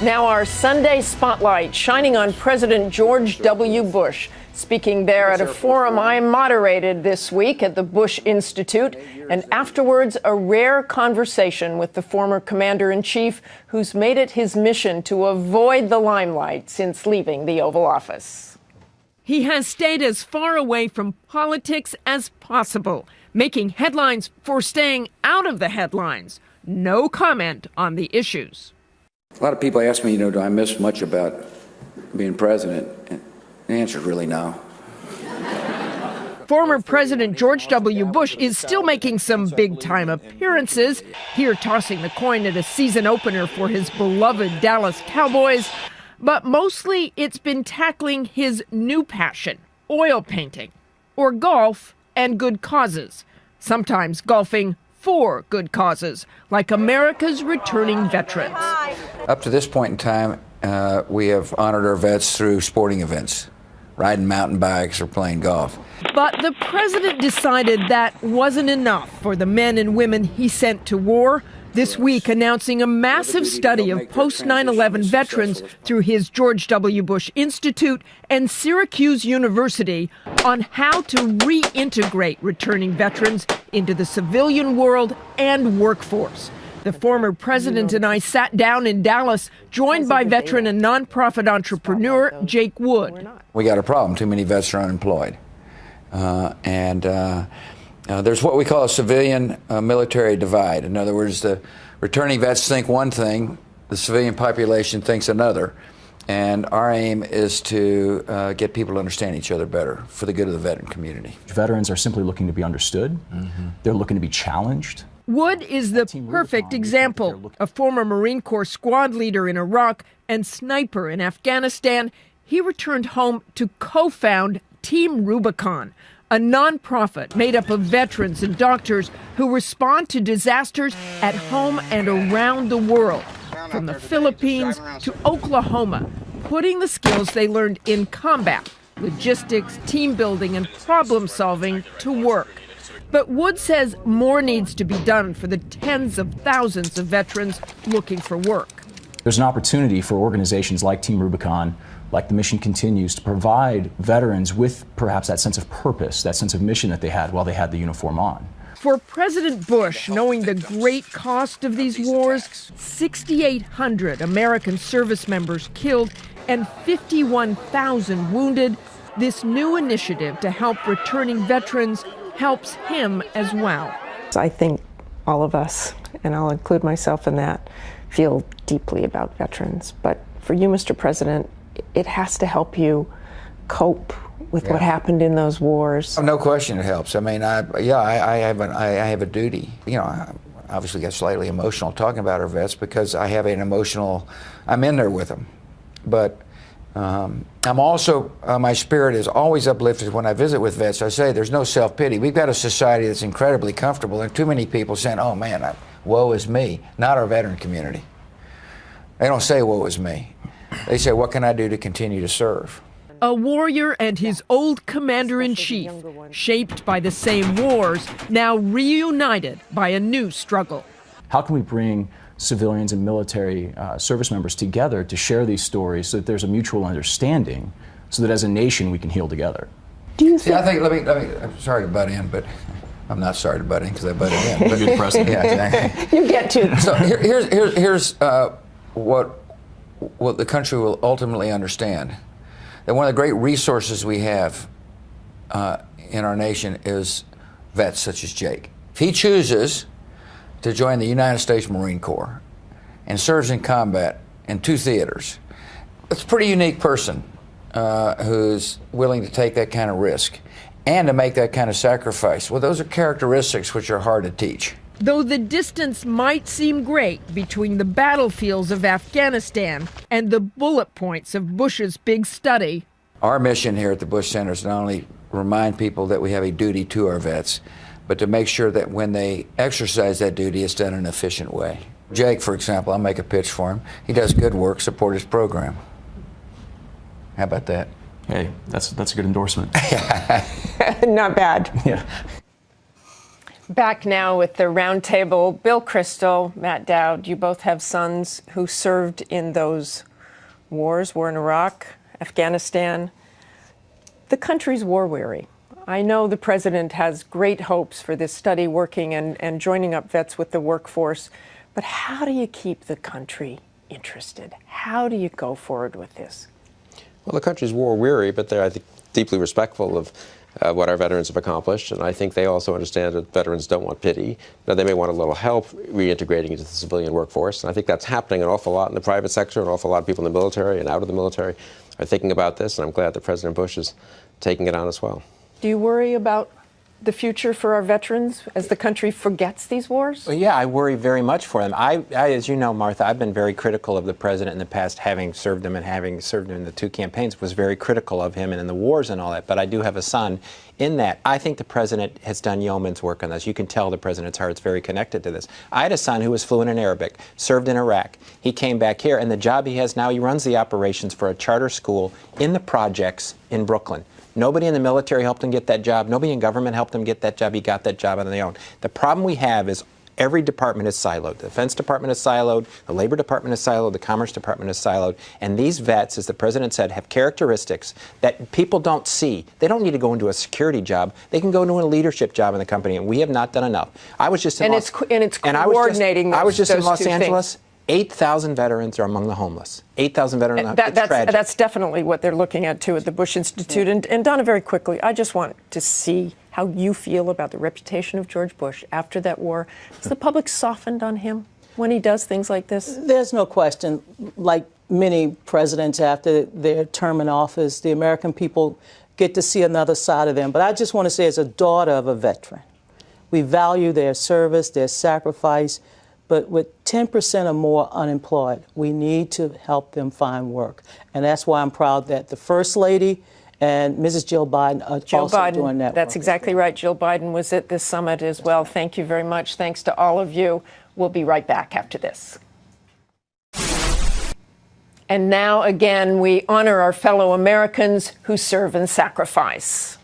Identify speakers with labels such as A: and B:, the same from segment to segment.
A: Now our Sunday spotlight shining on President George W. Bush, speaking there at a forum I moderated this week at the Bush Institute, and afterwards a rare conversation with the former commander-in-chief who's made it his mission to avoid the limelight since leaving the Oval Office.
B: He has stayed as far away from politics as possible, making headlines for staying out of the headlines. No comment on the issues.
C: A lot of people ask me, do I miss much about being president? And the answer is really no.
B: Former President George W. Bush is still making some big-time appearances, here tossing the coin at a season opener for his beloved Dallas Cowboys. But mostly it's been tackling his new passion, oil painting, or golf and good causes, sometimes golfing for good causes, like America's returning veterans.
C: Up to this point in time, we have honored our vets through sporting events, riding mountain bikes or playing golf.
B: But the president decided that wasn't enough for the men and women he sent to war, this week announcing a massive study of post-9/11 veterans through his George W. Bush Institute and Syracuse University on how to reintegrate returning veterans into the civilian world and workforce. The former president and I sat down in Dallas, joined by veteran and nonprofit entrepreneur Jake Wood.
C: We got a problem. Too many vets are unemployed. There's what we call a civilian military divide. In other words, the returning vets think one thing, the civilian population thinks another. And our aim is to get people to understand each other better for the good of the veteran community.
D: Veterans are simply looking to be understood. They're looking to be challenged.
B: Wood is the perfect example. A former Marine Corps squad leader in Iraq and sniper in Afghanistan, he returned home to co-found Team Rubicon, a nonprofit made up of veterans and doctors who respond to disasters at home and around the world, from the Philippines to Oklahoma, putting the skills they learned in combat, logistics, team building, and problem solving to work. But Wood says more needs to be done for the tens of thousands of veterans looking for work.
D: There's an opportunity for organizations like Team Rubicon, like the mission continues, to provide veterans with perhaps that sense of purpose, that sense of mission that they had while they had the uniform on.
B: For President Bush, knowing the great cost of these wars, 6,800 American service members killed and 51,000 wounded, this new initiative to help returning veterans helps him as well.
E: I think all of us, and I'll include myself in that, feel deeply about veterans. But for you, Mr. President, it has to help you cope with what happened in those wars.
C: No question it helps. I mean, I have a duty. I obviously get slightly emotional talking about our vets because I have an emotional, I'm in there with them. But I'm also, my spirit is always uplifted when I visit with vets. I say there's no self-pity. We've got a society that's incredibly comfortable, and too many people saying, oh man, woe is me, not our veteran community. They don't say woe is me. They say, what can I do to continue to serve?
B: A warrior and his old commander-in-chief, shaped by the same wars, now reunited by a new struggle.
D: How can we bring civilians and military service members together to share these stories so that there's a mutual understanding, so that as a nation we can heal together?
E: Do you think?
C: I think, let me, I'm sorry to butt in, but I'm not sorry to butt in because I butted in.
D: But you're the president.
C: Yeah, exactly.
E: You get to.
C: So here's what the country will ultimately understand. That one of the great resources we have in our nation is vets such as Jake. If he chooses to join the United States Marine Corps and serves in combat in 2 theaters, it's a pretty unique person who's willing to take that kind of risk and to make that kind of sacrifice. Well, those are characteristics which are hard to teach.
B: Though the distance might seem great between the battlefields of Afghanistan and the bullet points of Bush's big study.
C: Our mission here at the Bush Center is not only remind people that we have a duty to our vets, but to make sure that when they exercise that duty, it's done in an efficient way. Jake, for example, I'll make a pitch for him. He does good work, support his program. How about that?
D: Hey, that's a good endorsement.
E: Not bad.
D: Yeah.
A: Back now with the roundtable. Bill Kristol, Matt Dowd, you both have sons who served in those wars, war in Iraq, Afghanistan. The country's war weary. I know the president has great hopes for this study working and joining up vets with the workforce, but how do you keep the country interested? How do you go forward with this?
F: Well, the country's war weary, but they're, I think, deeply respectful of what our veterans have accomplished, and I think they also understand that veterans don't want pity. Now, they may want a little help reintegrating into the civilian workforce, and I think that's happening an awful lot in the private sector. An awful lot of people in the military and out of the military are thinking about this, and I'm glad that President Bush is taking it on as well.
A: Do you worry about the future for our veterans as the country forgets these wars?
G: Well, yeah, I worry very much for them. I, as you know, Martha, I've been very critical of the president in the past, having served him and having served him in the 2 campaigns, was very critical of him and in the wars and all that. But I do have a son in that. I think the president has done yeoman's work on this. You can tell the president's heart's very connected to this. I had a son who was fluent in Arabic, served in Iraq. He came back here, and the job he has now, he runs the operations for a charter school in the projects in Brooklyn. Nobody in the military helped him get that job. Nobody in government helped him get that job. He got that job on their own. The problem we have is every department is siloed. The Defense Department is siloed. The Labor Department is siloed. The Commerce Department is siloed. And these vets, as the president said, have characteristics that people don't see. They don't need to go into a security job. They can go into a leadership job in the company, and we have not done enough. I was just in
A: it's coordinating.
G: I was just in Los
A: Angeles.
G: Things. 8,000 veterans are among the homeless. 8,000 veterans.
A: That's definitely what they're looking at, too, at the Bush Institute. And Donna, very quickly, I just want to see how you feel about the reputation of George Bush after that war. Has the public softened on him when he does things like this?
H: There's no question. Like many presidents after their term in office, the American people get to see another side of them. But I just want to say, as a daughter of a veteran, we value their service, their sacrifice. But with 10% or more unemployed, we need to help them find work. And that's why I'm proud that the First Lady and Mrs. Jill Biden are also doing that.
A: That's exactly right. Jill Biden was at this summit as well. Thank you very much. Thanks to all of you. We'll be right back after this. And now, again, we honor our fellow Americans who serve and sacrifice.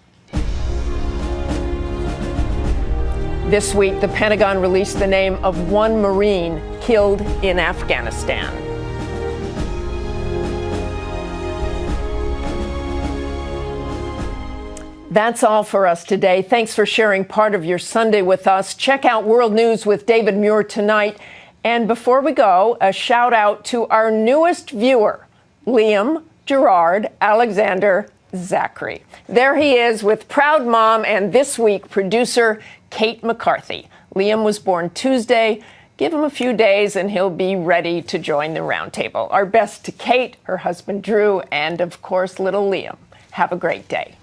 A: This week, the Pentagon released the name of one Marine killed in Afghanistan. That's all for us today. Thanks for sharing part of your Sunday with us. Check out World News with David Muir tonight. And before we go, a shout out to our newest viewer, Liam Gerard Alexander Zachary. There he is with proud mom and this week producer Kate McCarthy. Liam was born Tuesday. Give him a few days and he'll be ready to join the roundtable. Our best to Kate, her husband Drew, and of course little Liam. Have a great day.